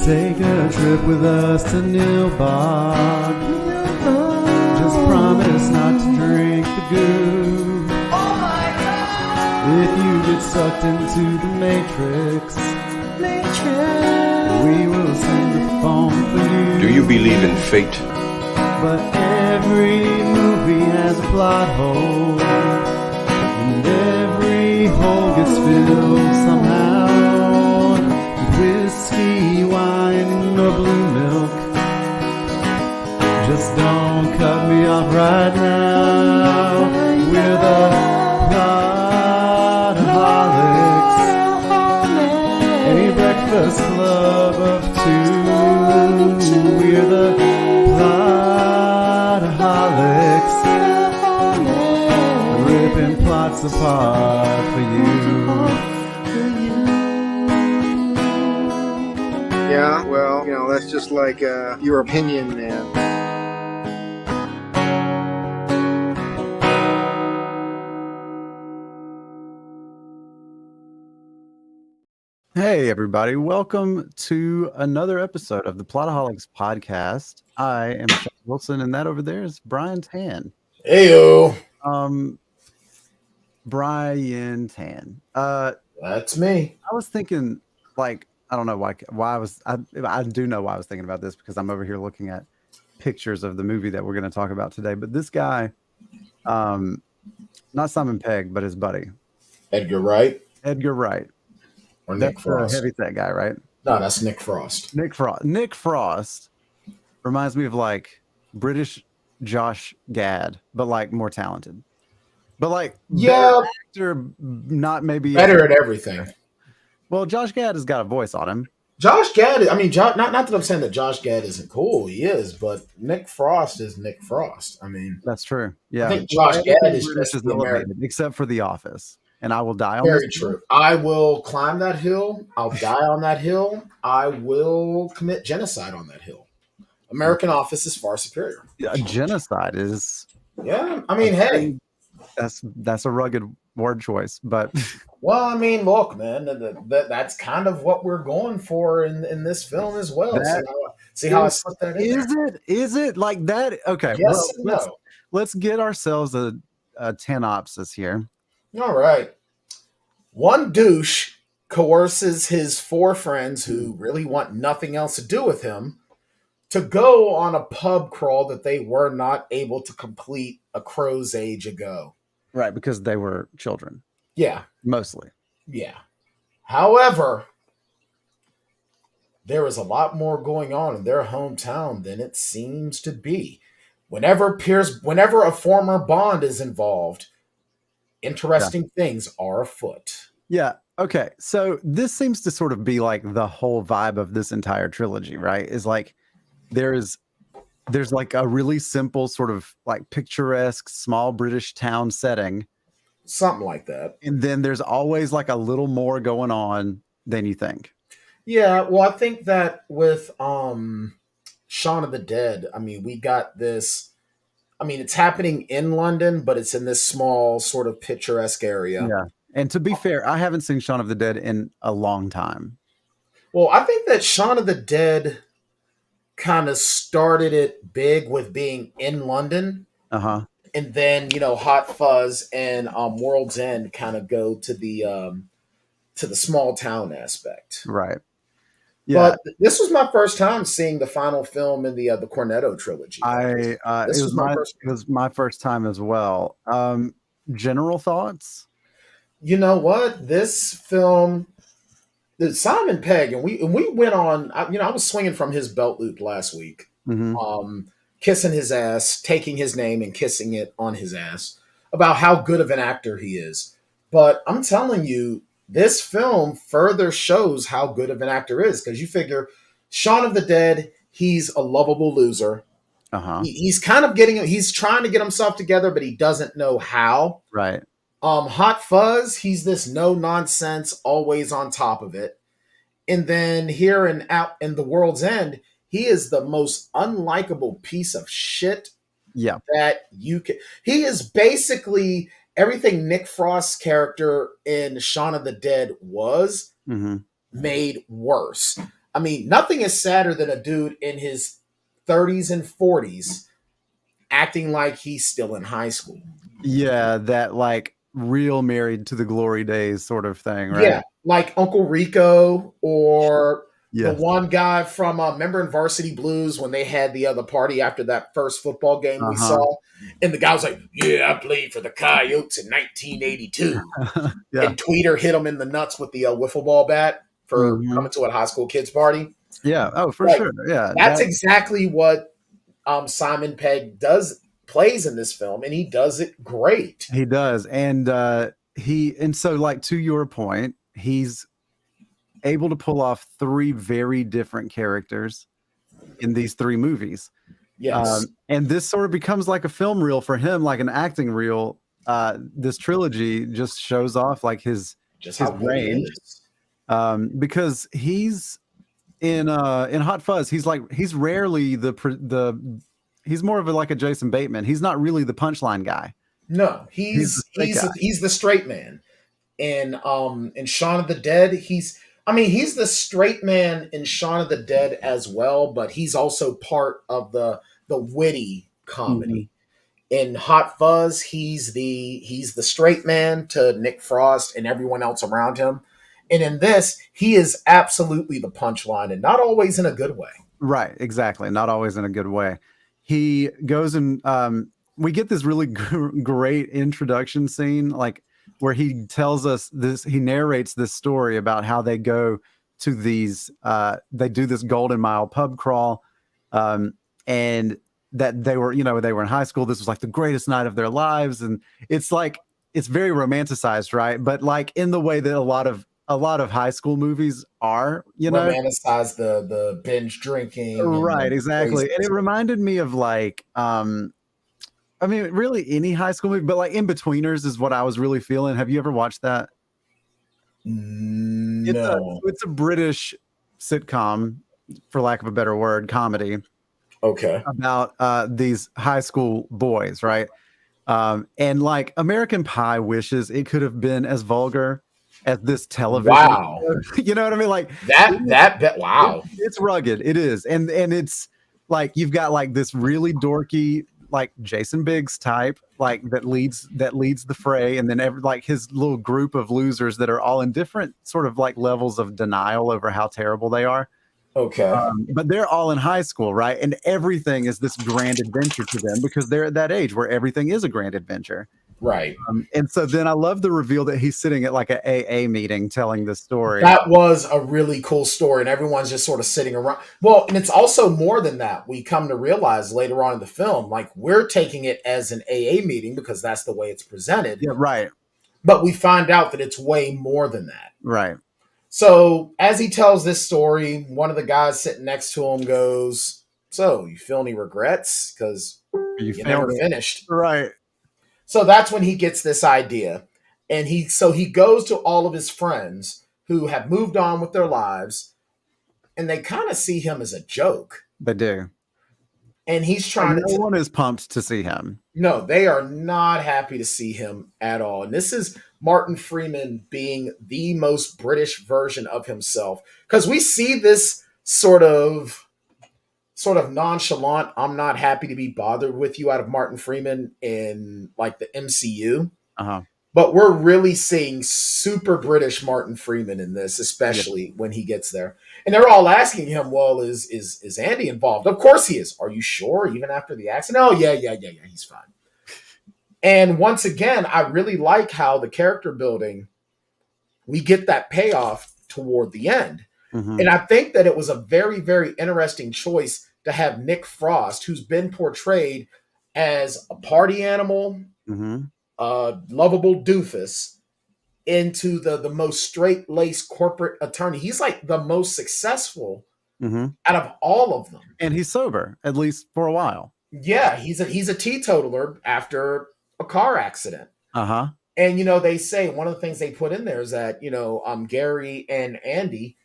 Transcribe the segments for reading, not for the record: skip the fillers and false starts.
Take a trip with us to Nilbog. Just promise not to drink the goo. Oh my God! If you get sucked into the Matrix, we will send the phone for you. Do you believe in fate? But every movie has a plot hole, and every hole gets filled somehow. Whiskey, wine, or blue milk. Just don't cut me off right now. We're the Plotaholics, a breakfast club of two. We're the Plotaholics, ripping plots apart for you. Yeah, well, that's just like your opinion, man. Hey, everybody. Welcome to another episode of the Plotaholics podcast. I am Sean Wilson, and that over there is Brian Tan. Heyo. Brian Tan. That's me. I was thinking, I don't know why I do know why I was thinking about this, because I'm over here looking at pictures of the movie that we're going to talk about today. But this guy, not Simon Pegg, but his buddy. Edgar Wright. Edgar Wright. Or Nick Frost. Heavy set guy, right? No, that's Nick Frost. Nick Frost reminds me of British Josh Gad, but more talented. But yeah, actor, not maybe better at everything. Well, Josh Gad has got a voice on him. Josh Gad, not that I'm saying that Josh Gad isn't cool. He is, but Nick Frost is Nick Frost. That's true. Yeah, I think Josh Gad is just the elevated, except for The Office. And I will die on Very this true. hill. I will climb that hill. I'll die on that hill. I will commit genocide on that hill. American Office is far superior. Yeah, genocide is. Yeah, hey, that's a rugged word choice, but. Well, look, man, that's kind of what we're going for in this film as well. See how I slipped that in? Is it like that? Okay, yes, well, let's get ourselves a 10-opsis here. All right. One douche coerces his 4 friends who really want nothing else to do with him to go on a pub crawl that they were not able to complete a crow's age ago. Right, because they were children. Yeah. Mostly. Yeah. However, there is a lot more going on in their hometown than it seems to be. Whenever a former Bond is involved, interesting things are afoot. Yeah. Okay. So this seems to sort of be the whole vibe of this entire trilogy, right? Is there's a really simple sort of picturesque small British town setting. Something like that. And then there's always a little more going on than you think. Yeah. Well, I think that with Shaun of the Dead, we got this. It's happening in London, but it's in this small sort of picturesque area. Yeah. And to be fair, I haven't seen Shaun of the Dead in a long time. Well, I think that Shaun of the Dead kind of started it big with being in London. Uh-huh. And then, Hot Fuzz and World's End kind of go to the small town aspect. Right. Yeah. But this was my first time seeing the final film in the Cornetto trilogy. It was my first time as well. General thoughts? You know what? This film, Simon Pegg, and we went on. I was swinging from his belt loop last week, kissing his ass, taking his name and kissing it on his ass about how good of an actor he is. But I'm telling you, this film further shows how good of an actor is, because you figure Shaun of the Dead, he's a lovable loser. Uh-huh. He's trying to get himself together, but he doesn't know how. Right. Hot Fuzz, he's this no nonsense, always on top of it. And then here in The World's End, he is the most unlikable piece of shit that you can. He is basically everything Nick Frost's character in Shaun of the Dead was made worse. I mean, nothing is sadder than a dude in his 30s and 40s acting like he's still in high school. Yeah, that like real married to the glory days sort of thing, right? Yeah, like Uncle Rico or the Yes. one guy from remember in Varsity Blues when they had the other party after that first football game we Uh-huh. saw, and the guy was like, "Yeah, I played for the Coyotes in 1982," Yeah. and Tweeter hit him in the nuts with the wiffle ball bat for Mhm. coming to a high school kids party. Yeah. Oh, for Like sure. Yeah. that's exactly what Simon Pegg plays in this film, and he does it great. He does. And so like to your point, he's able to pull off three very different characters in these three movies. Yes, And this sort of becomes like a film reel for him, like an acting reel. This trilogy just shows off like his just how good he range. is. Because he's in Hot Fuzz, he's rarely he's more of like a Jason Bateman. He's not really the punchline guy. No, He's the straight guy. he's the straight man. In Shaun of the Dead, he's the straight man in Shaun of the Dead as well, but he's also part of the witty comedy. In Hot Fuzz, he's the straight man to Nick Frost and everyone else around him. And in this, he is absolutely the punchline, and not always in a good way. Right, exactly. Not always in a good way. He goes and we get this really great introduction scene, like where he tells us this. He narrates this story about how they go to these. They do this Golden Mile pub crawl, and that they were in high school. This was like the greatest night of their lives, and it's like it's very romanticized, right? But like in the way that a lot of high school movies are, Romanticize the binge drinking, right? Exactly, and it reminded me of like, really any high school movie, but like In-Betweeners is what I was really feeling. Have you ever watched that? No. It's a British sitcom, for lack of a better word, comedy. Okay. About these high school boys, right? And like American Pie wishes it could have been as vulgar as this television. Wow. You know what I mean? Like wow. It's rugged. It is. And it's like you've got like this really dorky, like Jason Biggs type, like that leads the fray, and then like his little group of losers that are all in different sort of like levels of denial over how terrible they are. Okay. But they're all in high school, right? And everything is this grand adventure to them because they're at that age where everything is a grand adventure. Right. And so then I love the reveal that he's sitting at like an AA meeting telling this story. That was a really cool story, and everyone's just sort of sitting around. Well, and it's also more than that. We come to realize later on in the film, like we're taking it as an AA meeting because that's the way it's presented. Yeah, right. But we find out that it's way more than that. Right. So as he tells this story, one of the guys sitting next to him goes, "So you feel any regrets? Because you never finished." Right. So that's when he gets this idea. And he goes to all of his friends who have moved on with their lives, and they kind of see him as a joke. They do. And he's trying no one is pumped to see him. No, they are not happy to see him at all. And this is Martin Freeman being the most British version of himself. Because we see this sort of nonchalant, I'm not happy to be bothered with you out of Martin Freeman in like the MCU. Uh-huh. But we're really seeing super British Martin Freeman in this, especially when he gets there. And they're all asking him, well, is Andy involved? Of course he is. Are you sure? Even after the accident? Oh, yeah, he's fine. And once again, I really like how the character building, we get that payoff toward the end. Mm-hmm. And I think that it was a very, very interesting choice to have Nick Frost, who's been portrayed as a party animal, lovable doofus, into the most straight-laced corporate attorney. He's like the most successful out of all of them. And he's sober, at least for a while. Yeah, he's a teetotaler after a car accident. Uh-huh. And, they say one of the things they put in there is that, Gary and Andy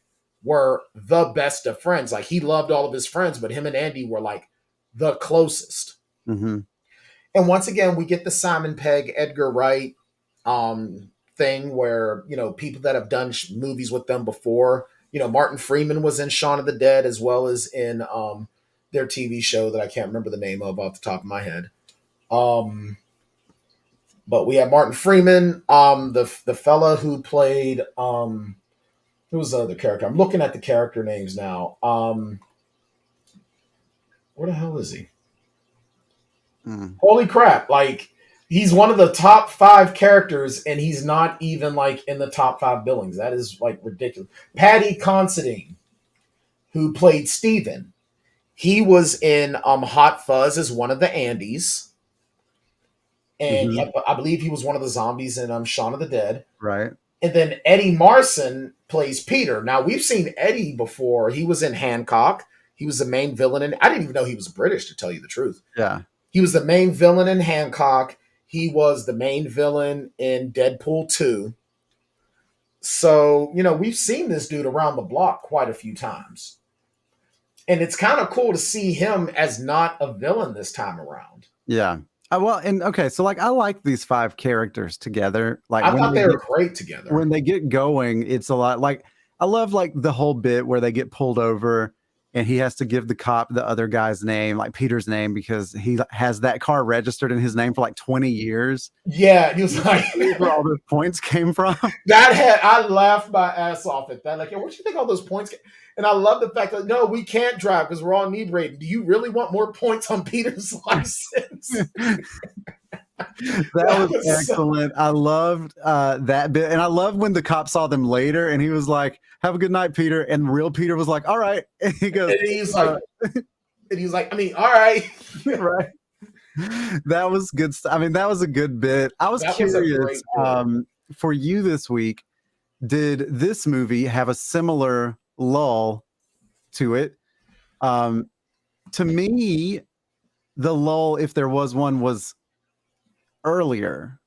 were the best of friends. Like, he loved all of his friends, but him and Andy were like the closest. Mm-hmm. And once again, we get the Simon Pegg, Edgar Wright thing where, people that have done movies with them before Martin Freeman was in Shaun of the Dead as well as in their TV show that I can't remember the name of off the top of my head. But we have Martin Freeman, the fella who played who was the other character? I'm looking at the character names now. Where the hell is he? Holy crap! Like, he's one of the top 5 characters, and he's not even like in the top 5 billings. That is like ridiculous. Paddy Considine, who played Steven, he was in Hot Fuzz as one of the Andes. And I believe he was one of the zombies in Shaun of the Dead. Right. And then Eddie Marsan plays Peter. Now, we've seen Eddie before. He was in Hancock. He was the main villain. And I didn't even know he was British, to tell you the truth. Yeah. He was the main villain in Hancock. He was the main villain in Deadpool 2. So, we've seen this dude around the block quite a few times. And it's kind of cool to see him as not a villain this time around. Yeah. So like I like these 5 characters together. Like I thought they were great together. When they get going, it's a lot. Like I love like the whole bit where they get pulled over and he has to give the cop the other guy's name, like Peter's name, because he has that car registered in his name for like 20 years. Yeah, he was like, where all those points came from. I laughed my ass off at that. Like, where'd you think all those points came? And I love the fact that, no, we can't drive because we're all inebriated. Do you really want more points on Peter's license? That was excellent. I loved that bit. And I love when the cop saw them later and he was like, have a good night, Peter. And real Peter was like, all right. And he goes, and he's like, I mean, all right. Right. That was good stuff. I mean, that was a good bit. I was curious, for you this week, did this movie have a similar lull to it? To me, the lull, if there was one, was earlier.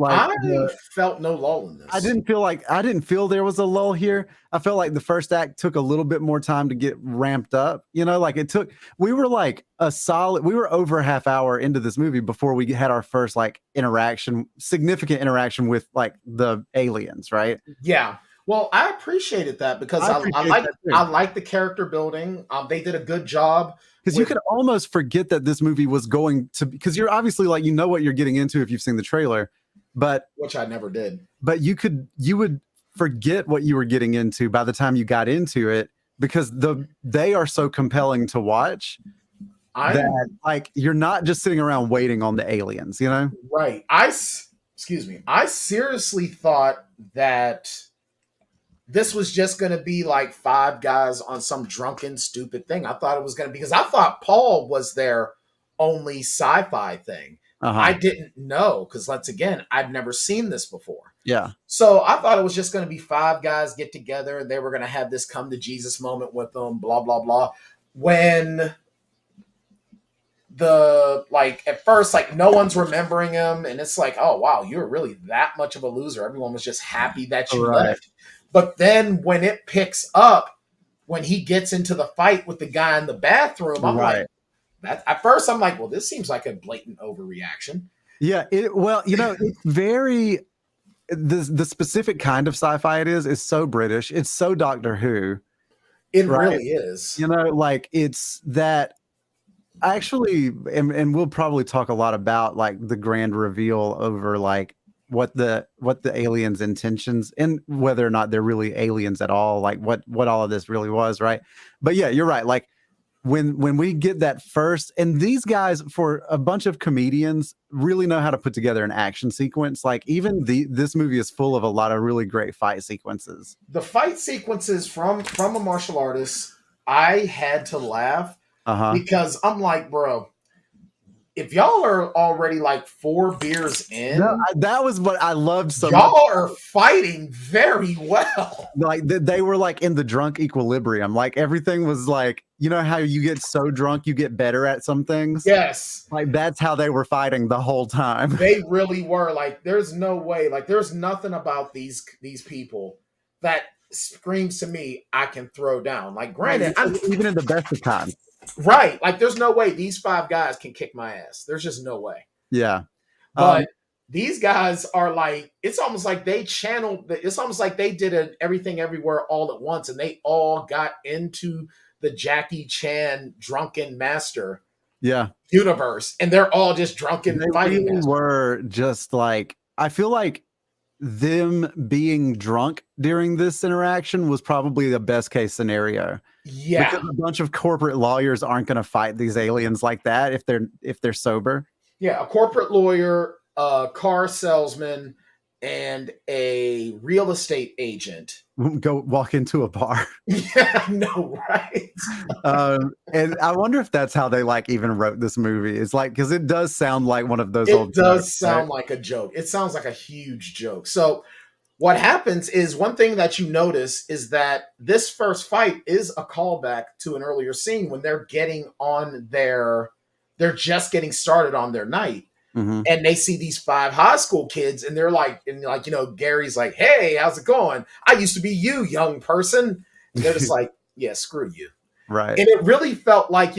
Like I felt no lull in this. I didn't feel there was a lull here. I felt like the first act took a little bit more time to get ramped up. Like we were like we were over a half hour into this movie before we had our first like significant interaction with like the aliens, right? Yeah. Well, I appreciated that because I like the character building. They did a good job. Because you could almost forget that this movie was going to, because you're obviously like, what you're getting into if you've seen the trailer, but which I never did. But you would forget what you were getting into by the time you got into it, because they are so compelling to watch that like you're not just sitting around waiting on the aliens, Right. I seriously thought that this was just going to be like 5 guys on some drunken, stupid thing. I thought it was going to be, because I thought Paul was their only sci-fi thing. I didn't know, because once again, I'd never seen this before. Yeah. So I thought it was just going to be 5 guys get together and they were going to have this come to Jesus moment with them, blah, blah, blah. When at first, like no one's remembering him. And it's like, oh, wow, you're really that much of a loser. Everyone was just happy that you left. But then when it picks up, when he gets into the fight with the guy in the bathroom, I'm like, at first I'm like, well, this seems like a blatant overreaction. Yeah. It's very, the specific kind of sci-fi it is so British. It's so Doctor Who. It really is. Like it's that actually, and we'll probably talk a lot about like the grand reveal over like what the aliens' intentions and whether or not they're really aliens at all, like what all of this really was, right? But yeah, you're right. Like when we get that first, and these guys, for a bunch of comedians, really know how to put together an action sequence. Like even this movie is full of a lot of really great fight sequences. The fight sequences from a martial artist, I had to laugh because I'm like, bro, if y'all are already like 4 beers in, that was what I loved so much. Y'all are fighting very well. Like they were like in the drunk equilibrium. Like everything was like, how you get so drunk you get better at some things? Yes. Like that's how they were fighting the whole time. They really were. Like there's no way. Like there's nothing about these people that screams to me I can throw down. Like granted, even in the best of times. Right. Like there's no way these 5 guys can kick my ass. There's just no way. Yeah. But these guys are like, it's almost like they channeled, it's almost like they did an Everything Everywhere all at once, and they all got into the Jackie Chan drunken master Yeah. universe, and they're all just drunken They fighting really masters. were just like, I feel like them being drunk during this interaction was probably the best case scenario. Yeah. Because a bunch of corporate lawyers aren't going to fight these aliens like that if they're sober. Yeah, a corporate lawyer, a car salesman, and a real estate agent. Go walk into a bar. Yeah, I know, right? And I wonder if that's how they like even wrote this movie. It's like, because it does sound like one of those It old does jokes, sound right? like a joke. It sounds like a huge joke. So what happens is, one thing that you notice is that this first fight is a callback to an earlier scene when they're just getting started on their night. Mm-hmm. And they see these 5 high school kids, and they're like, Gary's like, "Hey, how's it going? I used to be you, young person." And they're just like, "Yeah, screw you." Right. And it really felt like,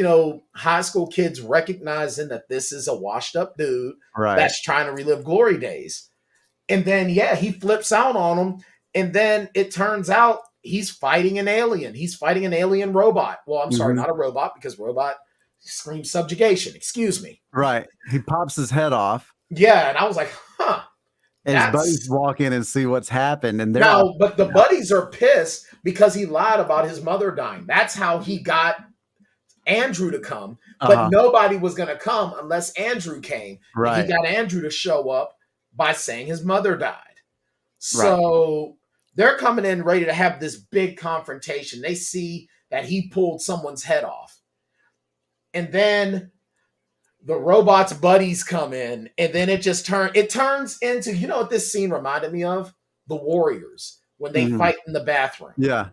high school kids recognizing that this is a washed up dude Right. that's trying to relive glory days. And then, yeah, he flips out on them. And then it turns out he's fighting an alien. He's fighting an alien robot. Well, I'm sorry, not a robot, because robot screams subjugation. Excuse me. Right. He pops his head off. Yeah. And I was like, huh. And his buddies walk in and see what's happened. And they're but the buddies are pissed because he lied about his mother dying. That's how he got Andrew to come. But nobody was going to come unless Andrew came. Right. He got Andrew to show up by saying his mother died. So they're coming in ready to have this big confrontation. They see that he pulled someone's head off. And then the robot's buddies come in, and then it turns into, what this scene reminded me of? The Warriors, when they fight in the bathroom. Yeah.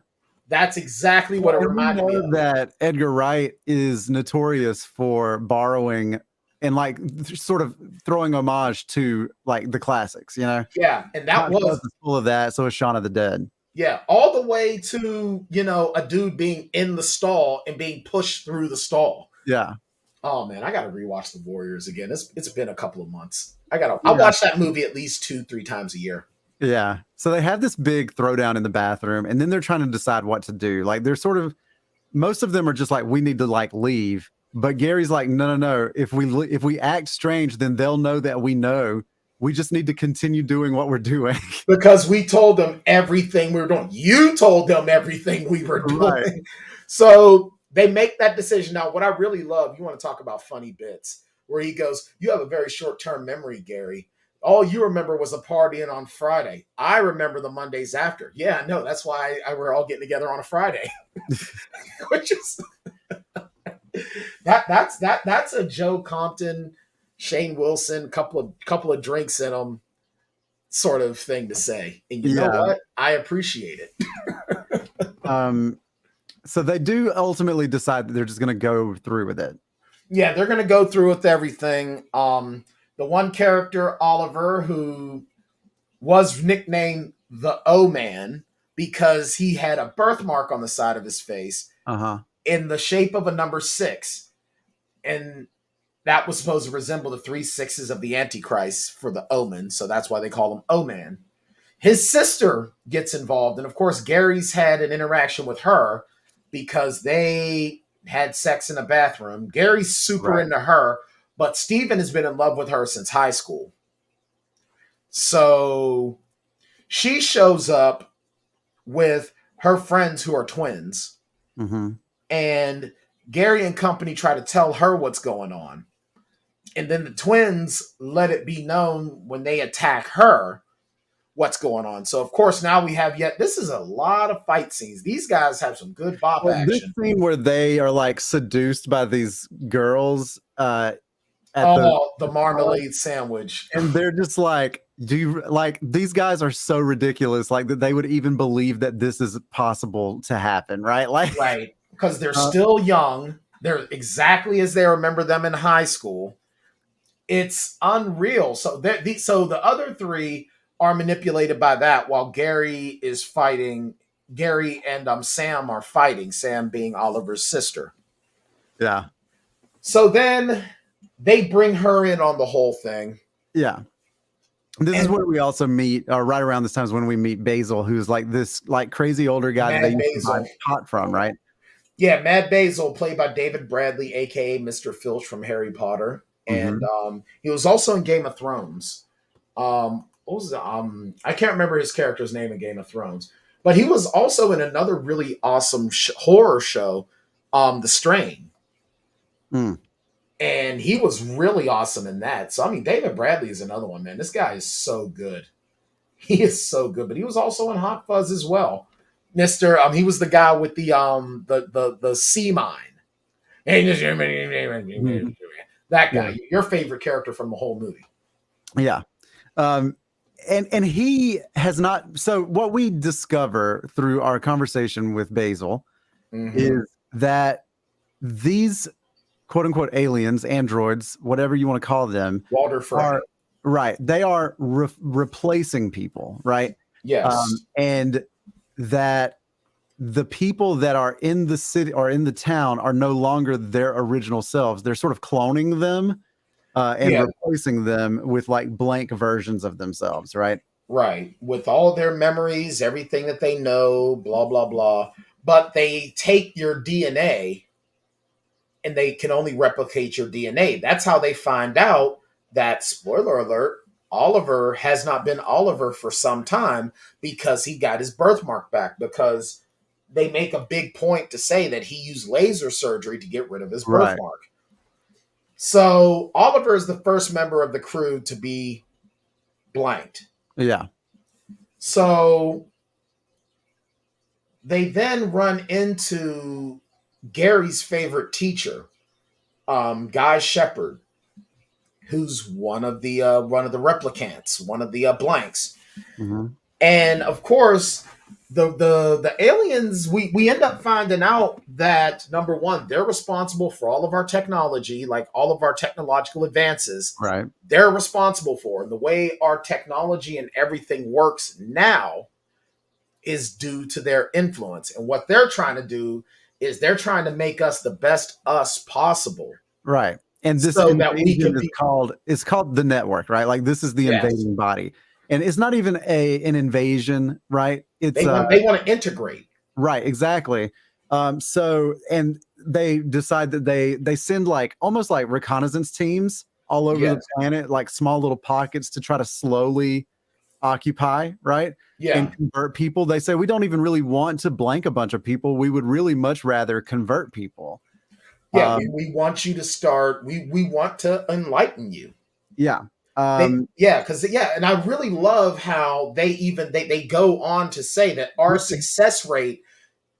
That's exactly what it reminded me of. That Edgar Wright is notorious for borrowing and like sort of throwing homage to like the classics, Yeah, and that was full of that. So is Shaun of the Dead. Yeah, all the way to, a dude being in the stall and being pushed through the stall. Yeah. Oh man, I gotta rewatch The Warriors again. It's been a couple of months. I watch that movie at least 2-3 times a year. Yeah. So they have this big throwdown in the bathroom, and then they're trying to decide what to do. Like they're most of them are just like, we need to like leave. But Gary's like, no. If we act strange, then they'll know that we know. We just need to continue doing what we're doing. Because we told them everything we were doing. You told them everything we were doing. Right. So they make that decision. Now, what I really love, you want to talk about funny bits, where he goes, "You have a very short-term memory, Gary. All you remember was a partying on Friday. I remember the Mondays after." Yeah, no, that's why we're all getting together on a Friday. Which is that's a Joe Compton, Shane Wilson, couple of drinks in them sort of thing to say. And you know what? I appreciate it. So they do ultimately decide that they're just going to go through with it. Yeah, they're going to go through with everything. The one character, Oliver, who was nicknamed the O-Man because he had a birthmark on the side of his face in the shape of a number 6. And that was supposed to resemble the 3 6s of the Antichrist for the Omen. So that's why they call him O-Man. His sister gets involved. And of course, Gary's had an interaction with her because they had sex in a bathroom. Gary's super into her, but Steven has been in love with her since high school. So she shows up with her friends who are twins. Mm-hmm. And Gary and company try to tell her what's going on. And then the twins let it be known when they attack her what's going on. So, of course, now we have this is a lot of fight scenes. These guys have some good bop action. This scene where they are like seduced by these girls at the marmalade sandwich. And they're just like, these guys are so ridiculous, like that they would even believe that this is possible to happen, right? Like, right. Because they're still young. They're exactly as they remember them in high school. It's unreal. So the other 3 are manipulated by that, while Gary is fighting. Gary and Sam are fighting, Sam being Oliver's sister. Yeah. So then they bring her in on the whole thing. Yeah. This is And where we also meet, right around this time is when we meet Basil, who's like this like crazy older guy that they Mad used to buy Basil. pot from, right? Yeah, Mad Basil, played by David Bradley, aka Mr. Filch from Harry Potter, and Hmm. he was also in Game of Thrones. What was I can't remember his character's name in Game of Thrones, but he was also in another really awesome horror show, The Strain, Mm. and he was really awesome in that. So I mean, David Bradley is another one, man. This guy is so good. He is so good, but he was also in Hot Fuzz as well. Mister, he was the guy with the sea mine. And Mhm. that Yeah. guy, your favorite character from the whole movie. Yeah. Um, and he has not. So what we discover through our conversation with Basil Mm-hmm. is that these quote unquote aliens, androids, whatever you want to call them, Walter Frey. are right. They are replacing people, right? Yes. And that the people that are in the city or in the town are no longer their original selves. They're sort of cloning them and Yeah, replacing them with like blank versions of themselves, right? right. With all of their memories, everything that they know, blah, blah, blah. But they take your DNA and they can only replicate your DNA. That's how they find out that, spoiler alert, Oliver has not been Oliver for some time because he got his birthmark back. Because they make a big point to say that he used laser surgery to get rid of his Right. birthmark. So Oliver is the first member of the crew to be blanked. Yeah. So they then run into Gary's favorite teacher, Guy Shepherd, who's one of the replicants, one of the blanks. Hmm. And of course, the aliens, we end up finding out that, number one, they're responsible for all of our technology, like all of our technological advances. Right. They're responsible for, and the way our technology and everything works now is due to their influence. And what they're trying to do is they're trying to make us the best us possible, Right. And this so that we invasion can is be. called it's called the network, right? Like this is the Yes, invading body. And it's not even an invasion, right? It's they want to integrate. right, exactly. So and they decide that they send like almost like reconnaissance teams all over the Yes, planet, like small little pockets to try to slowly occupy, right? yeah. And convert people. They say we don't even really want to blank a bunch of people. We would really much rather convert people. Yeah, Um, we want you to start. We want to enlighten you. yeah. They Um, yeah, because yeah, and I really love how they go on to say that our success rate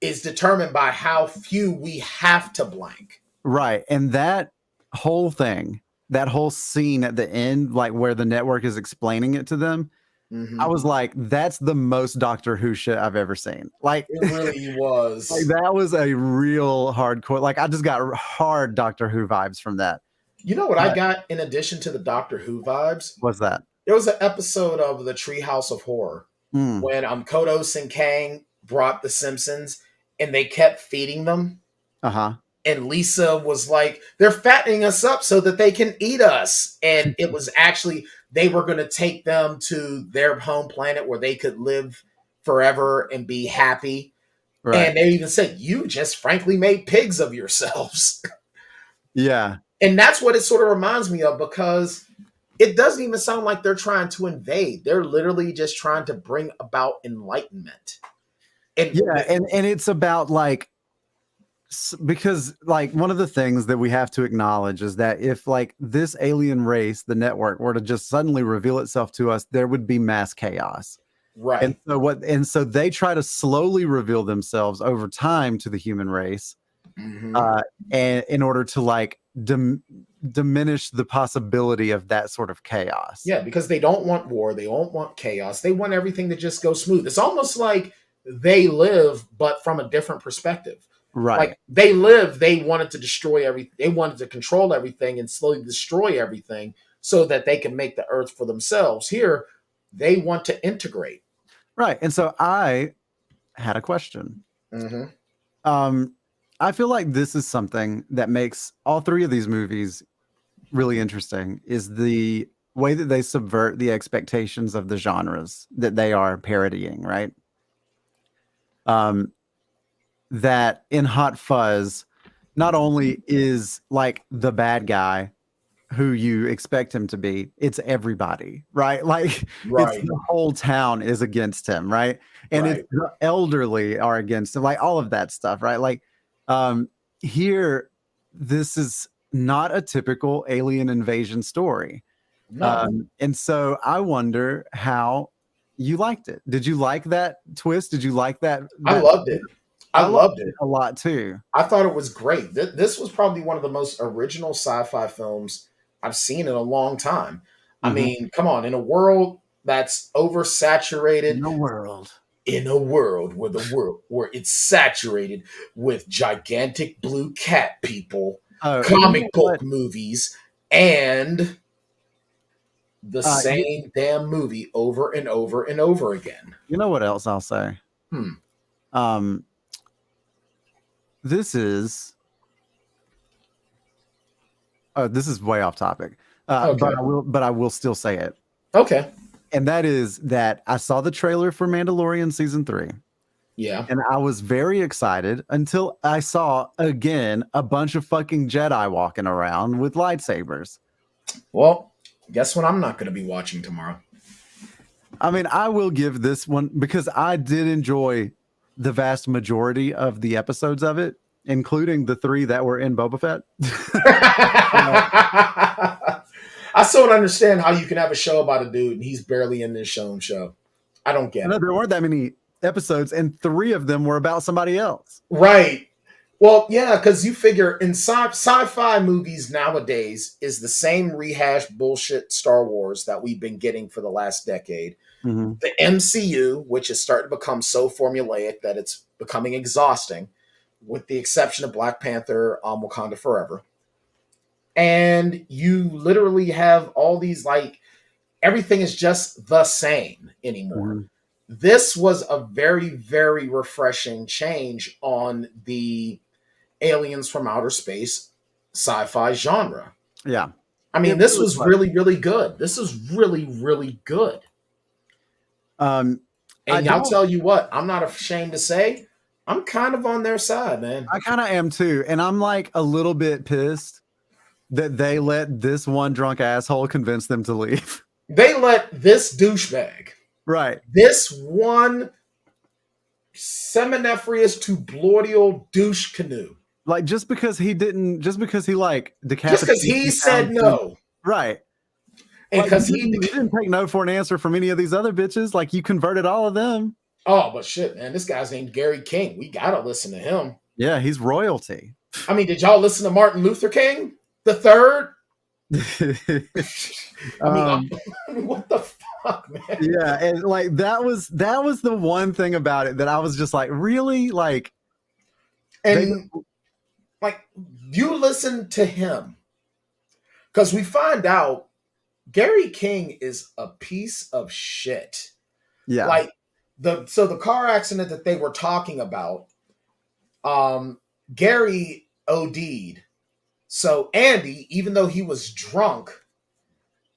is determined by how few we have to blank. right. And that whole thing, that whole scene at the end, like where the network is explaining it to them, I Hmm. was like, that's the most Doctor Who shit I've ever seen. Like, It really like was. that was a real hardcore. Like, I just got hard Doctor Who vibes from that. You know what I But got in addition to the Doctor Who vibes? what's that? There was an episode of the Treehouse of Horror Mm, when Kodos and Kang brought the Simpsons and they kept feeding them. uh-huh. And Lisa was like, they're fattening us up so that they can eat us. And it was actually, they were going to take them to their home planet where they could live forever and be happy. Right. And they even said, you just frankly made pigs of yourselves. Yeah. And that's what it sort of reminds me of, because it doesn't even sound like they're trying to invade. They're literally just trying to bring about enlightenment. And Yeah. And it's about like, because like one of the things that we have to acknowledge is that if like this alien race, the network, were to just suddenly reveal itself to us, there would be mass chaos. And right. so they try to slowly reveal themselves over time to the human race, Hmm. uh, and in order to like diminish the possibility of that sort of chaos. Yeah, because they don't want war. They don't want chaos. They want everything to just go smooth. It's almost like they live, but from a different perspective. Right. Like they live, they wanted to destroy everything. They wanted to control everything and slowly destroy everything so that they can make the earth for themselves. Here, they want to integrate. Right. And so I had a question. Hmm. Um, I feel like this is something that makes all three of these movies really interesting, is the way that they subvert the expectations of the genres that they are parodying, right? That in Hot Fuzz, not only is like the bad guy who you expect him to be, it's everybody, right? Like it's Right. the whole town is against him, right? And it's Right. the elderly are against him, like all of that stuff, right? Like here, this is not a typical alien invasion story. No. And so I wonder how you liked it. Did you like that twist? Did you like that? I loved it. I I liked loved it. it a lot too. I thought it was great. This was probably one of the most original sci-fi films I've seen in a long time. I mean, come on, in a world that's oversaturated, No world. in a world where it's saturated with gigantic blue cat people, Oh, you know comic what? book movies, and the Uh, you, same damn movie over and over and over again. you know what else I'll say? Hmm. Um, this is this is way off topic, Okay. but I will still say it, Okay. and that is that I saw the trailer for Mandalorian season 3, Yeah. and I was very excited until I saw again a bunch of fucking Jedi walking around with lightsabers. Well, guess what I'm not going to be watching tomorrow? I mean, I will give this one because I did enjoy the vast majority of the episodes of it, including the 3 that were in Boba Fett. I still don't understand how you can have a show about a dude and he's barely in this show. I don't get No, it. there weren't that many episodes, and 3 of them were about somebody else. Right. Well, yeah, because you figure in sci-fi movies nowadays is the same rehashed bullshit Star Wars that we've been getting for the last decade. Mm-hmm. The MCU, which is starting to become so formulaic that it's becoming exhausting, with the exception of Black Panther, Wakanda Forever. And you literally have all these, like, everything is just the same anymore. Mm-hmm. This was a very, very refreshing change on the aliens from outer space sci-fi genre. Yeah. I mean, this was really, really good. This is really, really good. And I'll tell you what, I'm not ashamed to say, I'm kind of on their side, man. I kind of am too. And I'm like a little bit pissed that they let this one drunk asshole convince them to leave. They let this douchebag, Right. this one seminiferous to bloodial douche canoe. Like just because he like decapitated. Just because he said no. Right. And because he didn't take no for an answer from any of these other bitches. Like you converted all of them. Oh, but shit, man. This guy's named Gary King. We got to listen to him. Yeah, he's royalty. I mean, did y'all listen to Martin Luther King the third? I mean, what the fuck, man? Yeah, and like that was the one thing about it that I was just like, really? Like, and like you listen to him. Because we find out Gary King is a piece of shit. Yeah. Like the car accident that they were talking about, Gary OD'd. So Andy, even though he was drunk,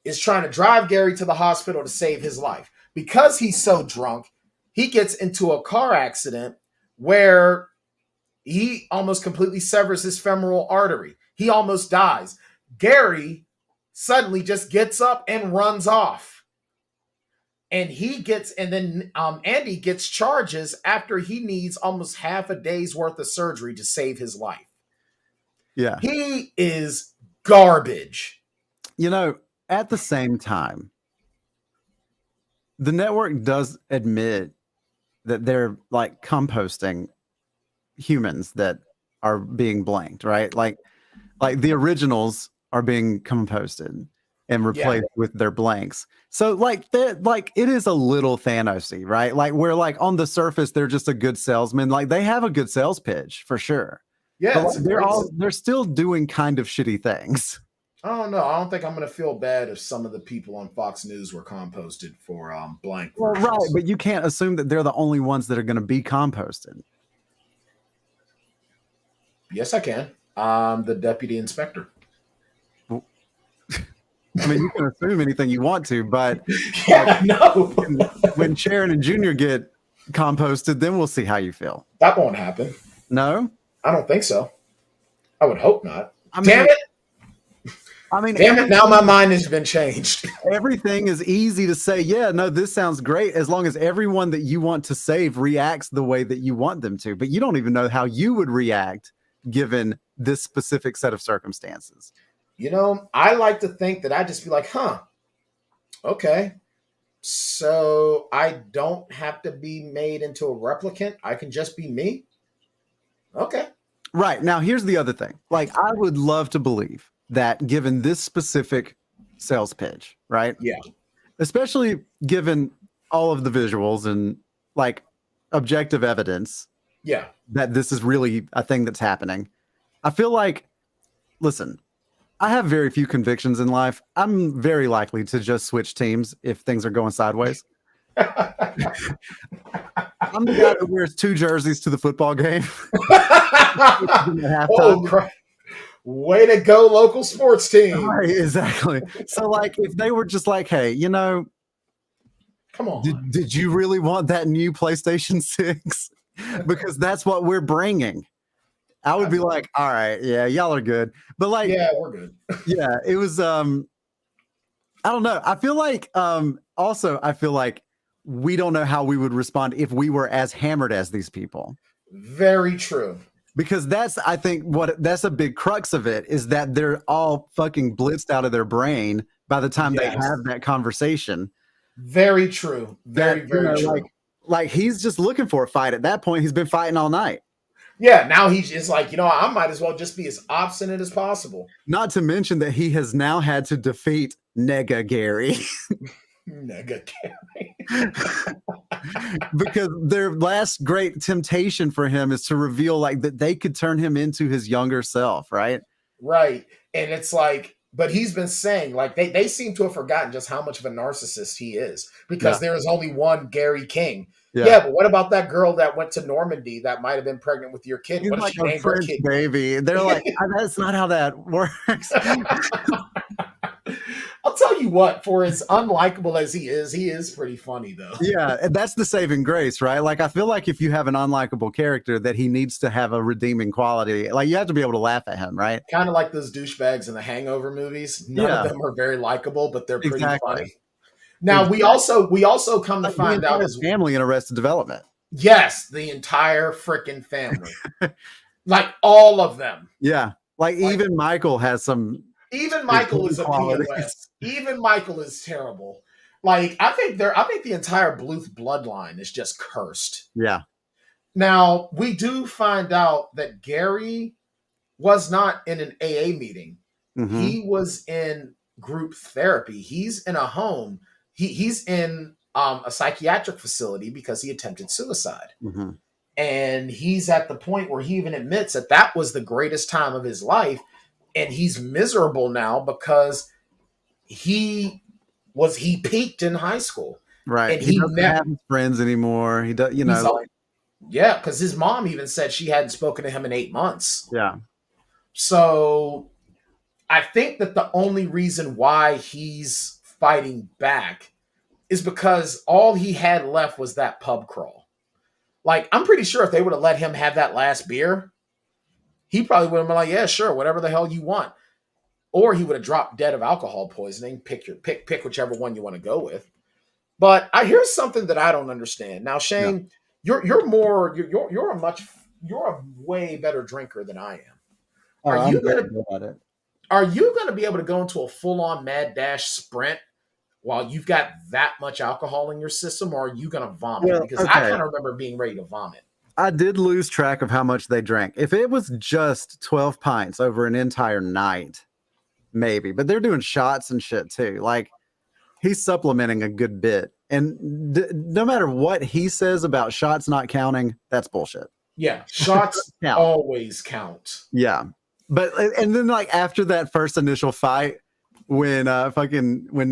is trying to drive Gary to the hospital to save his life. Because he's so drunk, he gets into a car accident where he almost completely severs his femoral artery. He almost dies. Gary suddenly just gets up and runs off. And then Andy gets charges after he needs almost half a day's worth of surgery to save his life. Yeah. He is garbage. You know, at the same time, the network does admit that they're like composting humans that are being blanked, right? Like the originals are being composted and replaced with their blanks. So like that, like it is a little Thanos-y, right? Like where like on the surface they're just a good salesman. Like they have a good sales pitch for sure. Yeah, but they're still doing kind of shitty things. I don't know. I don't think I'm going to feel bad if some of the people on Fox News were composted for blank. Well, right, but you can't assume that they're the only ones that are going to be composted. Yes, I can. I'm the deputy inspector. I mean, you can assume anything you want to, but Yeah, no. when Sharon and Junior get composted, then we'll see how you feel. That won't happen. No? I don't think so. I would hope not. I mean, Damn it. I mean, Damn it, now my mind has been changed. Everything is easy to say, yeah, no, this sounds great, as long as everyone that you want to save reacts the way that you want them to. But you don't even know how you would react given this specific set of circumstances. You know, I like to think that I'd just be like, okay. So I don't have to be made into a replicant. I can just be me. Okay. Right. Now, here's the other thing. Like, I would love to believe that given this specific sales pitch, right? Yeah. Especially given all of the visuals and like objective evidence. Yeah. That this is really a thing that's happening. I feel like, listen, I have very few convictions in life. I'm very likely to just switch teams if things are going sideways. I'm the guy that wears 2 jerseys to the football game. Oh, crap. Way to go, local sports team. Right, exactly. So, like, if they were just like, hey, you know, come on, did you really want that new PlayStation 6? Because that's what we're bringing. I would be like, all right, yeah, y'all are good. But like, yeah, we're good. Yeah, it was I don't know. I feel like also I feel like we don't know how we would respond if we were as hammered as these people. Very true. Because that's, I think, that's a big crux of it, is that they're all fucking blitzed out of their brain by the time they have that conversation. Very true. Very true. Like he's just looking for a fight at that point. He's been fighting all night. Yeah, now he's just like, you know, I might as well just be as obstinate as possible. Not to mention that he has now had to defeat Nega Gary. Nega Gary. Because their last great temptation for him is to reveal like that they could turn him into his younger self, right? Right. And it's like, but he's been saying, like, they seem to have forgotten just how much of a narcissist he is, because there is only one Gary King. Yeah, but what about that girl that went to Normandy that might have been pregnant with your kid? He's what like if she named her kid? Baby. They're like, that's not how that works. I'll tell you what, for as unlikable as he is pretty funny, though. Yeah, and that's the saving grace, right? Like, I feel like if you have an unlikable character, that he needs to have a redeeming quality. Like, you have to be able to laugh at him, right? Kind of like those douchebags in the Hangover movies. None of them are very likable, but they're pretty funny. Now, we also come to find out his family in Arrested Development. Yes, the entire freaking family. Like, all of them. Yeah, like even Michael has some... Even Michael is a POS. Even Michael is terrible. Like, I think the entire Bluth bloodline is just cursed. Yeah. Now, we do find out that Gary was not in an AA meeting. Mm-hmm. He was in group therapy. He's in a home. He's in a psychiatric facility because he attempted suicide. Mm-hmm. And he's at the point where he even admits that was the greatest time of his life. And he's miserable now because he peaked in high school. Right. And he doesn't have friends anymore. He does, yeah, because his mom even said she hadn't spoken to him in 8 months. Yeah. So I think that the only reason why he's fighting back is because all he had left was that pub crawl. Like, I'm pretty sure if they would have let him have that last beer, he probably would have been like, yeah, sure, whatever the hell you want. Or he would have dropped dead of alcohol poisoning. Pick whichever one you want to go with. But here's something that I don't understand. Now, Shane, you're a way better drinker than I am. Are you gonna be able to go into a full-on mad dash sprint while you've got that much alcohol in your system, or are you gonna vomit? Because I kind of remember being ready to vomit. I did lose track of how much they drank. If it was just 12 pints over an entire night, maybe. But they're doing shots and shit too. Like, he's supplementing a good bit. And no matter what he says about shots not counting, that's bullshit. Yeah, shots always count. Yeah. But, and then like after that first initial fight, when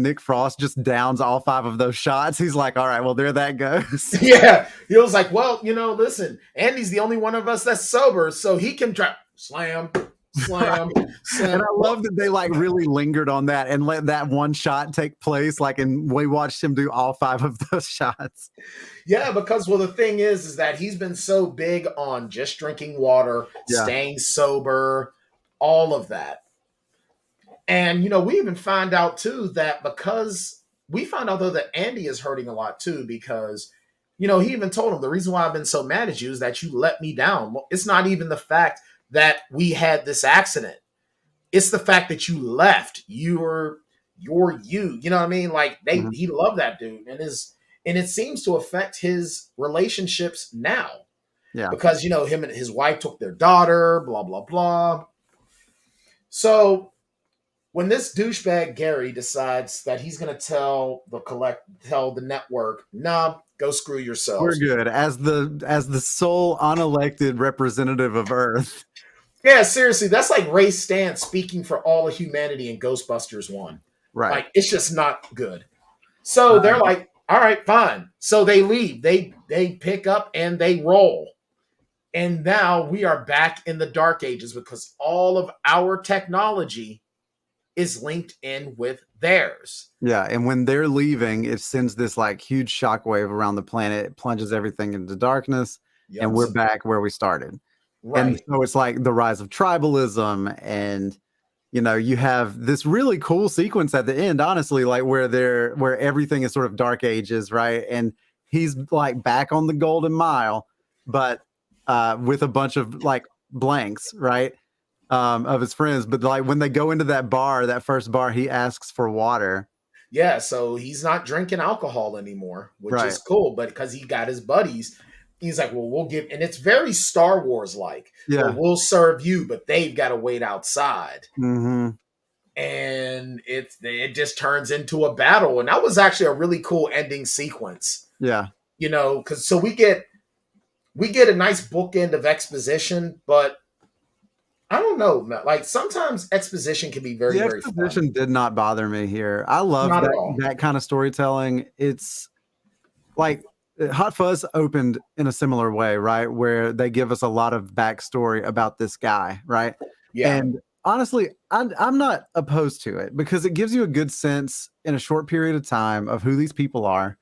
Nick Frost just downs all 5 of those shots, he's like, all right, well, there that goes. Yeah. He was like, well, listen, Andy's the only one of us that's sober, so he can drop slam, slam, And slam. I love that they like really lingered on that and let that one shot take place. Like, and we watched him do all 5 of those shots. Yeah, because well, the thing is that he's been so big on just drinking water, Yeah. staying sober, all of that. And we even find out too that because we find out though that Andy is hurting a lot too because he even told him the reason why I've been so mad at you is that you let me down. Well, it's not even the fact that we had this accident. It's the fact that you left. You're you. You know what I mean? Like he loved that dude and it seems to affect his relationships now. Yeah. Because him and his wife took their daughter, blah blah blah. So when this douchebag Gary decides that he's going to tell the network, nah, go screw yourselves. We're good as the sole unelected representative of Earth. Yeah, seriously, that's like Ray Stantz speaking for all of humanity in Ghostbusters 1. Right. Like it's just not good. So they're like, all right, fine. So they leave. They pick up and they roll. And now we are back in the dark ages because all of our technology is linked in with theirs. Yeah, and when they're leaving, it sends this like huge shockwave around the planet. It plunges everything into darkness, and we're back where we started. Right. And so it's like the rise of tribalism, and you have this really cool sequence at the end, honestly, like where everything is sort of dark ages, right? And he's like back on the Golden Mile, but with a bunch of like blanks, right? Of his friends, but like when they go into that first bar, he asks for water. Yeah, so he's not drinking alcohol anymore, which is cool, but because he got his buddies, he's like, well, we'll give, and it's very Star Wars like. Yeah, well, we'll serve you, but they've got to wait outside. Mm-hmm. And it just turns into a battle, and that was actually a really cool ending sequence. Yeah, because so we get a nice bookend of exposition, but I don't know. Like sometimes exposition can be very, very fun. Exposition did not bother me here. I love that kind of storytelling. It's like Hot Fuzz opened in a similar way, right? Where they give us a lot of backstory about this guy, right? Yeah. And honestly, I'm not opposed to it because it gives you a good sense in a short period of time of who these people are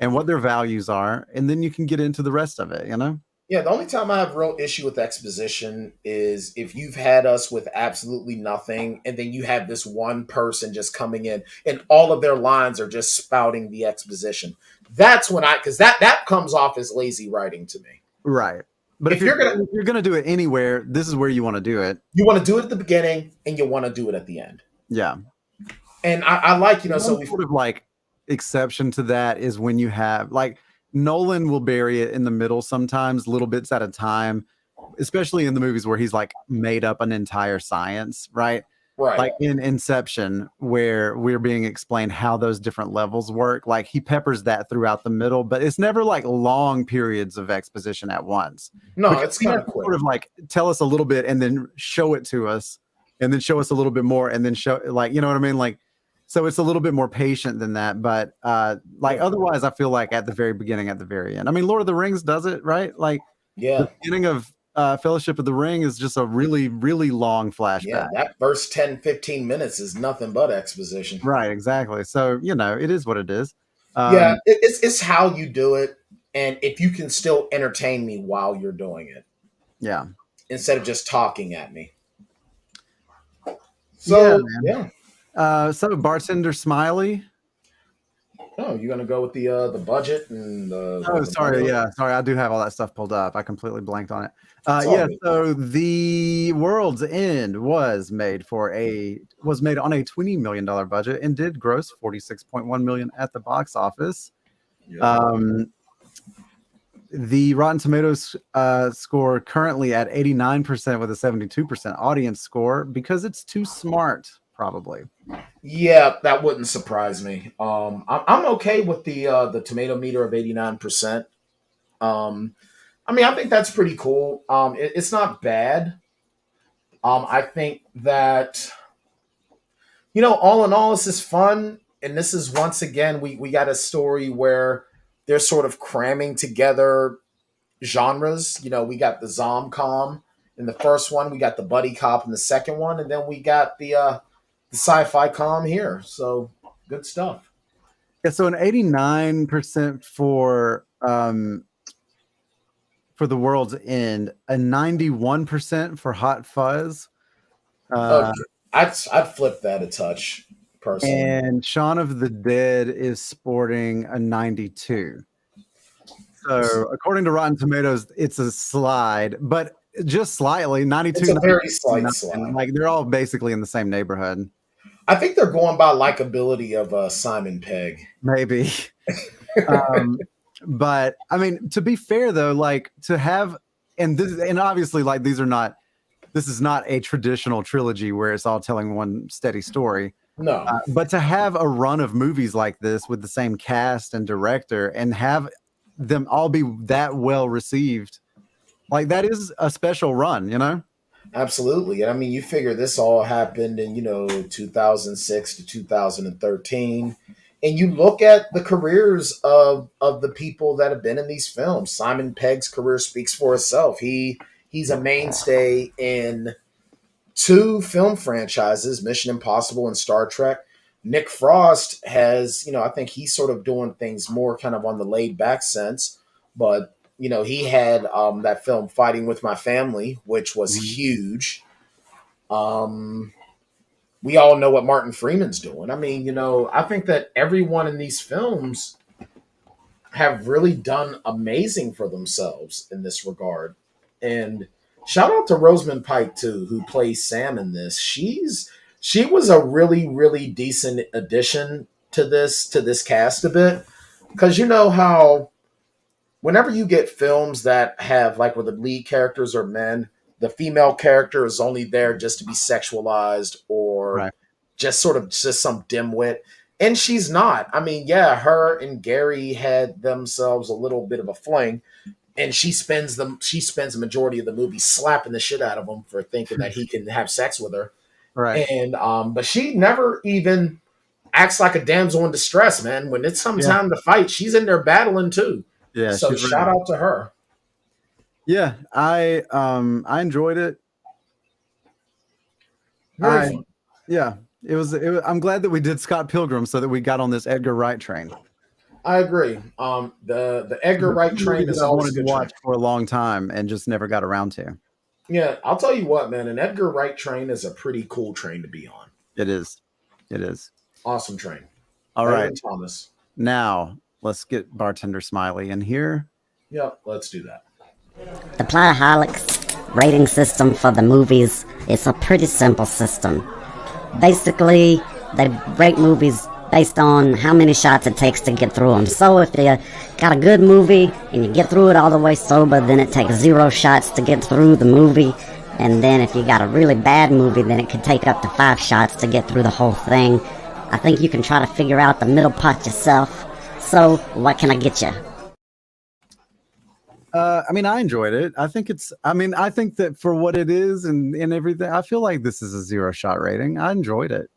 and what their values are. And then you can get into the rest of it, Yeah, the only time I have real issue with exposition is if you've had us with absolutely nothing, and then you have this one person just coming in, and all of their lines are just spouting the exposition. That's when because that comes off as lazy writing to me. Right. But if you're gonna do it anywhere, this is where you want to do it. You want to do it at the beginning, and you want to do it at the end. Yeah. And I like so we sort of like exception to that is when you have like. Nolan will bury it in the middle sometimes, little bits at a time, especially in the movies where he's like made up an entire science, right? Right. Like in Inception, where we're being explained how those different levels work. Like he peppers that throughout the middle, but it's never like long periods of exposition at once. No, it's kind of quick. Sort of like tell us a little bit and then show it to us, and then show us a little bit more, and then show like you know what I mean, like. So it's a little bit more patient than that, but otherwise, I feel like at the very beginning, at the very end. I mean, Lord of the Rings does it, right? Like, the beginning of Fellowship of the Ring is just a really, really long flashback. Yeah, that first 10, 15 minutes is nothing but exposition. Right, exactly. So, it is what it is. It's how you do it, and if you can still entertain me while you're doing it. Yeah. Instead of just talking at me. So, yeah. So Bartender Smiley. Oh, you're gonna go with the budget and sorry, I do have all that stuff pulled up. I completely blanked on it. So The World's End was made on a $20 million budget and did gross $46.1 million at the box office. Yeah. The Rotten Tomatoes score currently at 89% with a 72% audience score because it's too smart. Probably. Yeah, that wouldn't surprise me. I'm okay with the tomato meter of 89%. I mean, I think that's pretty cool. It's not bad. I think that all in all, this is fun, and this is once again we got a story where they're sort of cramming together genres. We got the zom-com, In the first one, we got the buddy cop in the second one, and then we got the sci-fi com here. So good stuff. Yeah, so an 89% for The World's End, a 91% for Hot Fuzz. Okay. I'd flip that a touch personally. And Shaun of the Dead is sporting a 92. So according to Rotten Tomatoes, it's a slide, but just slightly. 92. It's a very slight slide. Like they're all basically in the same neighborhood. I think they're going by likability of Simon Pegg. Maybe. But I mean, to be fair though, like to have, and obviously like this is not a traditional trilogy where it's all telling one steady story. No. But to have a run of movies like this with the same cast and director and have them all be that well received, like that is a special run, you know? Absolutely. I mean, you figure this all happened in, 2006 to 2013. And you look at the careers of the people that have been in these films. Simon Pegg's career speaks for itself. He's a mainstay in 2 film franchises, Mission Impossible and Star Trek. Nick Frost has, I think he's sort of doing things more kind of on the laid back sense, but he had that film Fighting with My Family, which was huge. We all know what Martin Freeman's doing. I mean, I think that everyone in these films have really done amazing for themselves in this regard. And shout out to Rosamund Pike too, who plays Sam in this. She was a really, really decent addition to this cast a bit. Because you know how whenever you get films that have like where the lead characters are men, the female character is only there just to be sexualized or just some dimwit. And she's not. I mean, yeah, her and Gary had themselves a little bit of a fling, and she spends the majority of the movie slapping the shit out of him for thinking that he can have sex with her. Right. And but she never even acts like a damsel in distress, man. When it's some time to fight, she's in there battling too. Yeah. So shout out to her. Yeah, I enjoyed it. Very fun. Yeah, it was. I'm glad that we did Scott Pilgrim so that we got on this Edgar Wright train. I agree. The Edgar Wright train is always wanted to watch for a long time and just never got around to. Yeah, I'll tell you what, man. An Edgar Wright train is a pretty cool train to be on. It is. It is. Awesome train. All right, Thomas. Now let's get Bartender Smiley in here. Yep, let's do that. The Plotaholics rating system for the movies is a pretty simple system. Basically, they rate movies based on how many shots it takes to get through them. So if you got a good movie and you get through it all the way sober, then it takes 0 shots to get through the movie. And then if you got a really bad movie, then it could take up to 5 shots to get through the whole thing. I think you can try to figure out the middle part yourself. So what can I get you? I mean, I enjoyed it. I think that for what it is and everything, I feel like this is a 0 shot rating. I enjoyed it.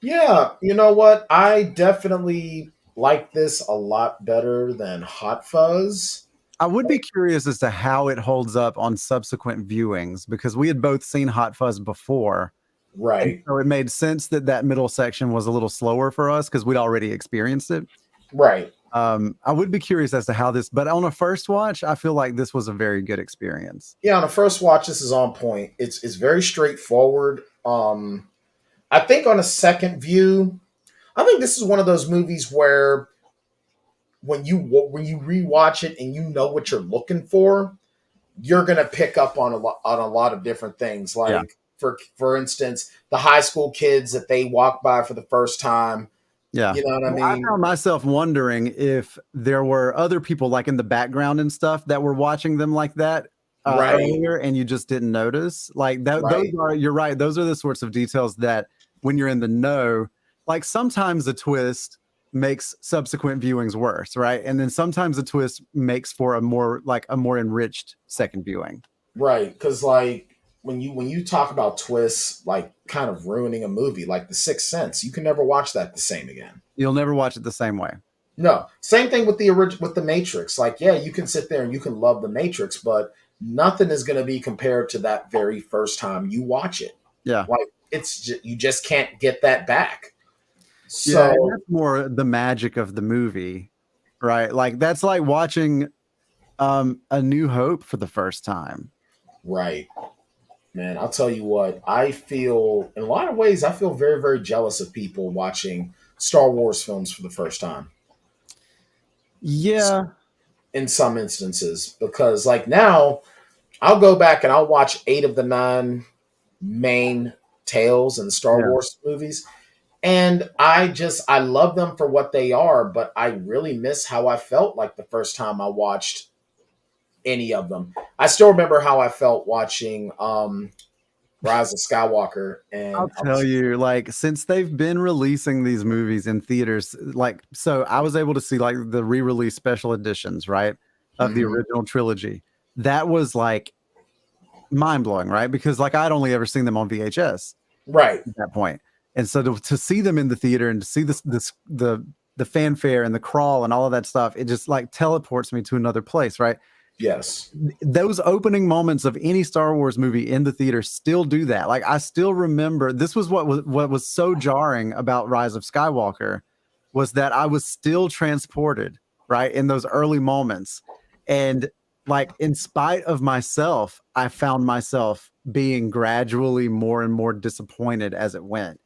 Yeah, you know what? I definitely like this a lot better than Hot Fuzz. I would be curious as to how it holds up on subsequent viewings because we had both seen Hot Fuzz before. Right. So it made sense that middle section was a little slower for us because we'd already experienced it. Right. I would be curious as to how this, but on a first watch, I feel like this was a very good experience. Yeah, on a first watch, this is on point. It's very straightforward. I think on a second view, I think this is one of those movies where when you rewatch it and you know what you're looking for, you're gonna pick up on a lot of different things. Like for instance, the high school kids that they walk by for the first time. Yeah. You know what I mean? I found myself wondering if there were other people like in the background and stuff that were watching them like that earlier and you just didn't notice. Like that, you're right. Those are the sorts of details that when you're in the know, like sometimes a twist makes subsequent viewings worse, right? And then sometimes a twist makes for a more enriched second viewing. Right. Because like when you talk about twists, like kind of ruining a movie, like The Sixth Sense, you can never watch that the same again. You'll never watch it the same way. No, same thing with the Matrix. Like, yeah, you can sit there and you can love the Matrix, but nothing is going to be compared to that very first time you watch it. Yeah. Like you just can't get that back. Yeah, and So that's more the magic of the movie, right? Like that's like watching A New Hope for the first time. right, man, I'll tell you what, I feel in a lot of ways I feel very, very jealous of people watching Star Wars films for the first time Yeah. in some instances, because like now I'll go back and I'll watch 8 of the 9 main tales in the Star Yeah. Wars movies. And I love them for what they are, but I really miss how I felt like the first time I watched any of them. I still remember how I felt watching Rise of Skywalker, I'll and I tell was you, like, since they've been releasing these movies in theaters, like, so I was able to see like the re-release special editions, right, of the Mhm. original trilogy. That was like mind blowing, right? Because like I'd only ever seen them on VHS right. at that point, and so to see them in the theater and to see the fanfare and the crawl and all of that stuff, it just like teleports me to another place, right? Yes. Those opening moments of any Star Wars movie in the theater still do that. Like I still remember this was what was so jarring about Rise of Skywalker was that I was still transported, right, in those early moments. And like in spite of myself, I found myself being gradually more and more disappointed as it went.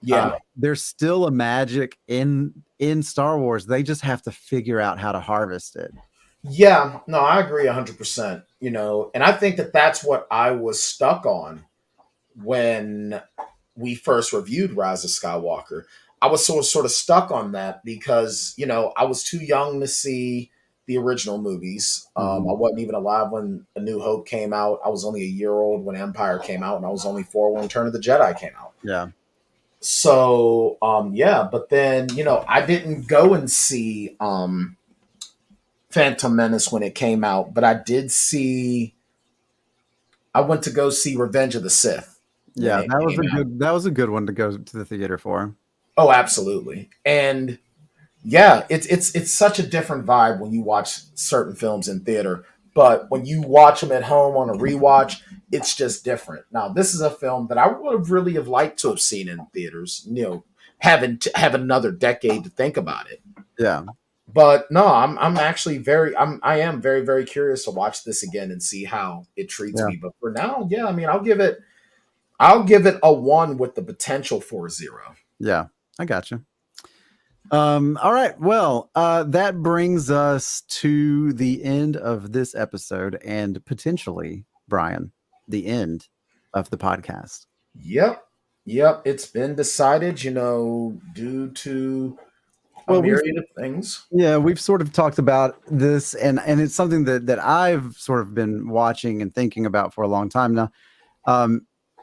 Yeah. There's still a magic in Star Wars. They just have to figure out how to harvest it. Yeah. No, I agree 100%. You know, and I think that that's what I was stuck on when we first reviewed Rise of Skywalker. I was sort of stuck on that because, you know, I was too young to see the original movies. I Mhm. wasn't even alive when A New Hope came out. I was only a year old when Empire came out, and I was only 4 when Return of the Jedi came out. Yeah. So, yeah, but then, you know, I didn't go and see Phantom Menace when it came out, but I went to go see Revenge of the Sith when Yeah, it came out. that was a good one to go to the theater for. Oh, absolutely. And yeah, it's such a different vibe when you watch certain films in theater, but when you watch them at home on a rewatch, it's just different. Now, this is a film that I would have really have liked to have seen in theaters, you know, having to have another decade to think about it. Yeah. But no, I'm actually I am very, very curious to watch this again and see how it treats Yeah. me. But for now, yeah, I mean, I'll give it a 1 with the potential for a 0. Yeah. I got you. All right. Well, that brings us to the end of this episode and potentially, Brian, the end of the podcast. Yep. Yep. It's been decided, you know, due to a Well, myriad of things. we've sort of talked about this and it's something that I've sort of been watching and thinking about for a long time now.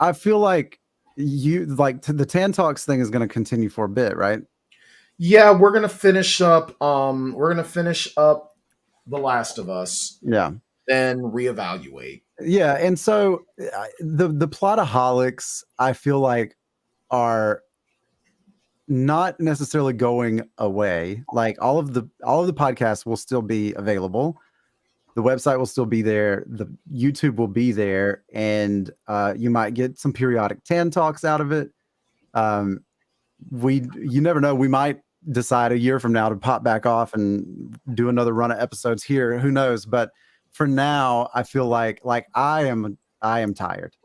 I feel like the Tan Talks thing is going to continue for a bit, right? Yeah, we're gonna finish up The Last of Us, Yeah. then reevaluate. Yeah, and so the Plotaholics, I feel like, are not necessarily going away. Like all of the podcasts will still be available. The website will still be there. The YouTube will be there, and you might get some periodic Tan Talks out of it. You never know. We might decide a year from now to pop back off and do another run of episodes here. Who knows? But for now, I feel like I am tired.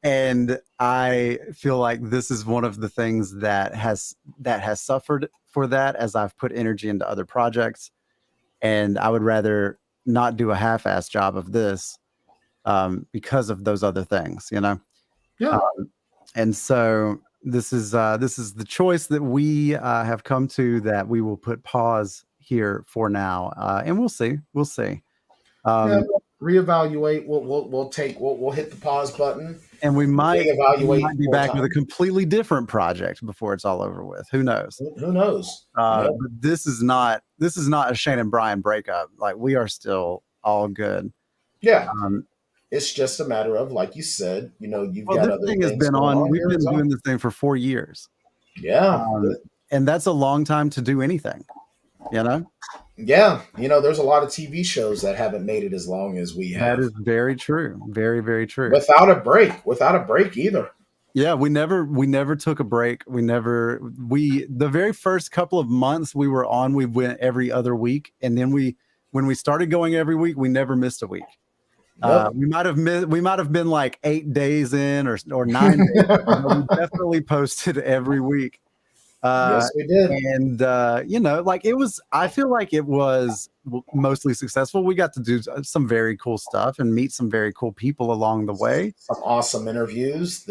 And I feel like this is one of the things that has suffered for that as I've put energy into other projects, and I would rather not do a half-ass job of this because of those other things, you know. Yeah. And so this is the choice that we have come to, that we will put pause here for now, and we'll see. Yeah, we'll reevaluate. We'll hit the pause button. And we might Reevaluate be more back time. with a completely different project before it's all over with. Who knows? Who knows? Yeah. But this is not a Shane and Brian breakup. Like, we are still all good. Yeah. Um, It's just a matter of, like you said, you know, you've well, got this other thing has things been going on. We've here been as well. doing this thing for 4 years. Yeah. And that's a long time to do anything, you know? Yeah, there's a lot of TV shows that haven't made it as long as we That have is very true. Very, very true. without a break either. Yeah, we never took a break. The very first couple of months we were on, we went every other week, and then when we started going every week, we never missed a week. Nope. We might have been like 8 days in or 9 days, but we definitely posted every week. Yes, we did. And I feel like it was mostly successful. We got to do some very cool stuff and meet some very cool people along the way. Some awesome interviews.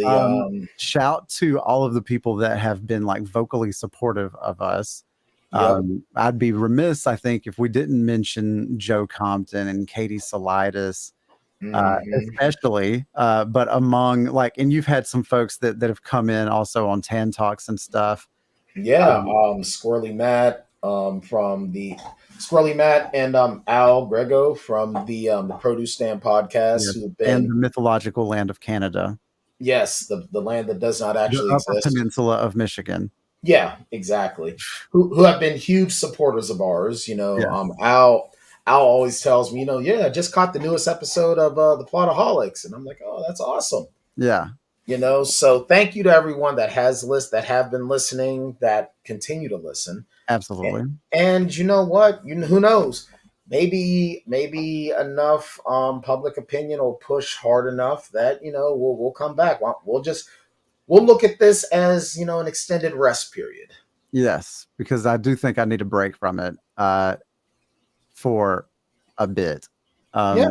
Shout to all of the people that have been like vocally supportive of us. Yep. I'd be remiss, I think, if we didn't mention Joe Compton and Katie Salidas, especially. But among and you've had some folks that have come in also on Tan Talks and stuff. Yeah, Squirrely Matt from the Squirrely Matt and Al Grego from the Produce Stand podcast, Yes, who've been and the mythological land of Canada, yes, the land that does not the actually Upper exist. Peninsula of Michigan. Yeah, exactly. Who have been huge supporters of ours. Yes. Al always tells me, I just caught the newest episode of the Plotaholics, and I'm like, oh, that's awesome. Yeah. So thank you to everyone that have been listening, that continue to listen. Absolutely. And you know what? Who knows? Maybe enough public opinion will push hard enough that we'll come back. We'll look at this as an extended rest period. Yes, because I do think I need a break from it for a bit. Yeah.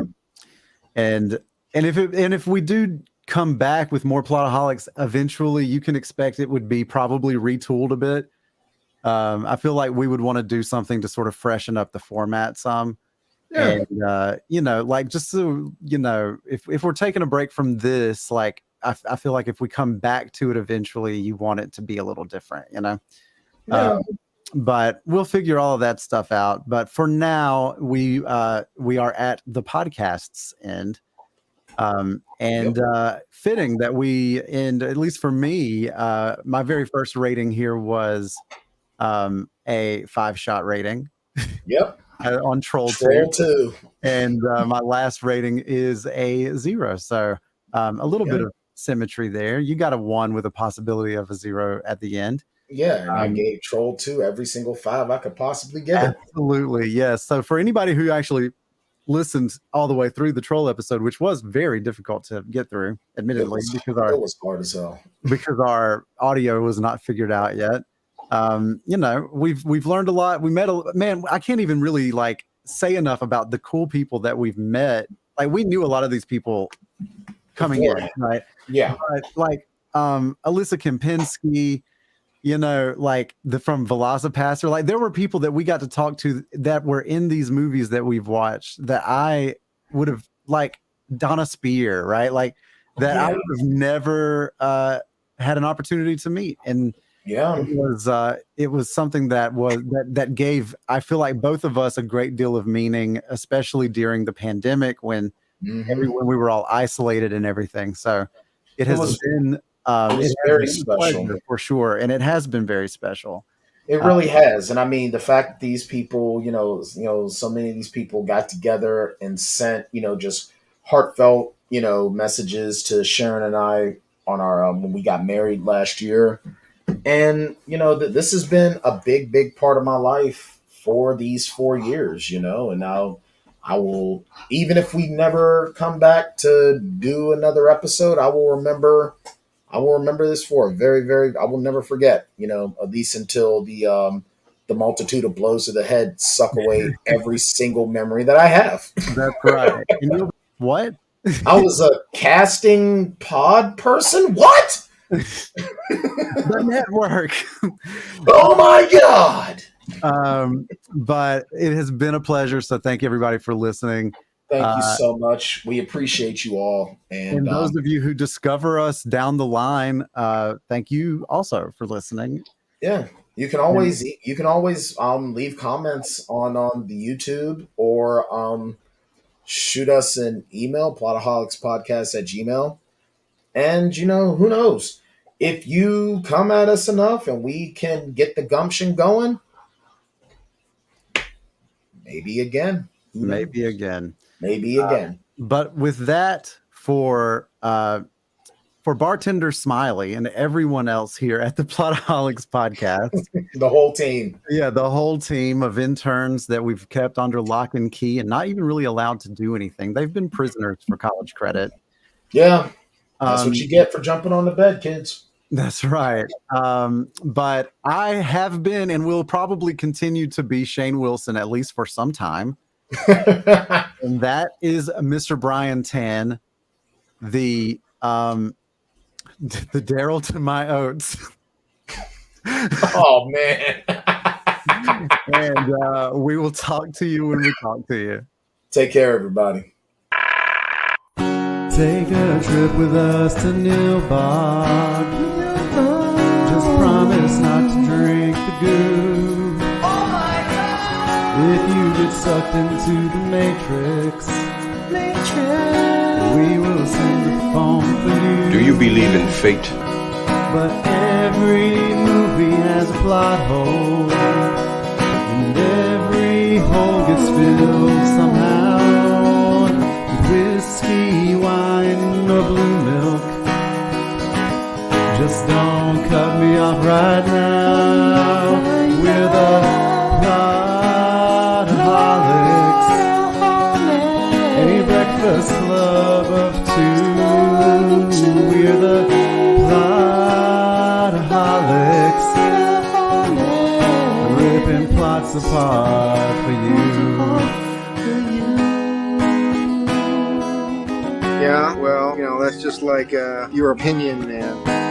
And if we do come back with more Plotaholics, eventually you can expect it would be probably retooled a bit. I feel like we would want to do something to sort of freshen up the format some. Yeah. And just so if we're taking a break from this, I feel like if we come back to it eventually, you want it to be a little different, Yeah. But we'll figure all of that stuff out. But for now, we are at the podcast's end. Fitting that we end, at least for me, my very first rating here was a 5-shot rating. Yep. On Troll 2. And my last rating is a 0. So a little bit of symmetry there. You got a 1 with a possibility of a 0 at the end. Yeah, and I gave Troll 2 every single 5 I could possibly give it. Absolutely, yes. So for anybody who actually listened all the way through the Troll episode, which was very difficult to get through, admittedly, it was hard as hell. Because our audio was not figured out yet. We've learned a lot. We met I can't even really say enough about the cool people that we've met. We knew a lot of these people coming in, right? Yeah. But Alyssa Kempinski, from Velocipaster, there were people that we got to talk to that were in these movies that we've watched that I would have Donna Spear, right? That I would have never had an opportunity to meet. And yeah, it was something that gave, I feel like, both of us a great deal of meaning, especially during the pandemic when we were all isolated and everything. So it has been very special for sure, and it has been very special. It really has. And I mean, the fact that these people, so many of these people got together and sent, just heartfelt, messages to Sharon and I on our when we got married last year. And this has been a big part of my life for these 4 years, and now I will, even if we never come back to do another episode, I will remember this for a very, very, I will never forget, at least until the multitude of blows to the head suck away every single memory that I have. That's right. What? I was a casting pod person? What? The network. Oh my God. But it has been a pleasure. So thank you everybody for listening. Thank you so much. We appreciate you all. And those of you who discover us down the line, thank you also for listening. Yeah. You can always leave comments on the YouTube or shoot us an email, plotaholicspodcast@gmail.com. And who knows? If you come at us enough and we can get the gumption going, Maybe again. Maybe again. Maybe again. But with that, for Bartender Smiley and everyone else here at the Plotaholics podcast, The whole team. Yeah, the whole team of interns that we've kept under lock and key and not even really allowed to do anything. They've been prisoners for college credit. Yeah. That's what you get for jumping on the bed, kids. That's right. But I have been and will probably continue to be Shane Wilson, at least for some time. And that is Mr. Brian Tan, the Daryl to my oats. Oh, man. And we will talk to you when we talk to you. Take care, everybody. Take a trip with us to Nilbog. Just promise not to drink the goo. Oh my God! If you get sucked into the Matrix, we will send a phone for you. Do you believe in fate? But every movie has a plot hole, and every hole gets filled somehow. Whiskey, wine, or blue milk. Just don't cut me off right now. We're the Plotaholics, a breakfast club of two. We're the Plotaholics, ripping plots apart for you. Yeah, well, that's just like your opinion, man.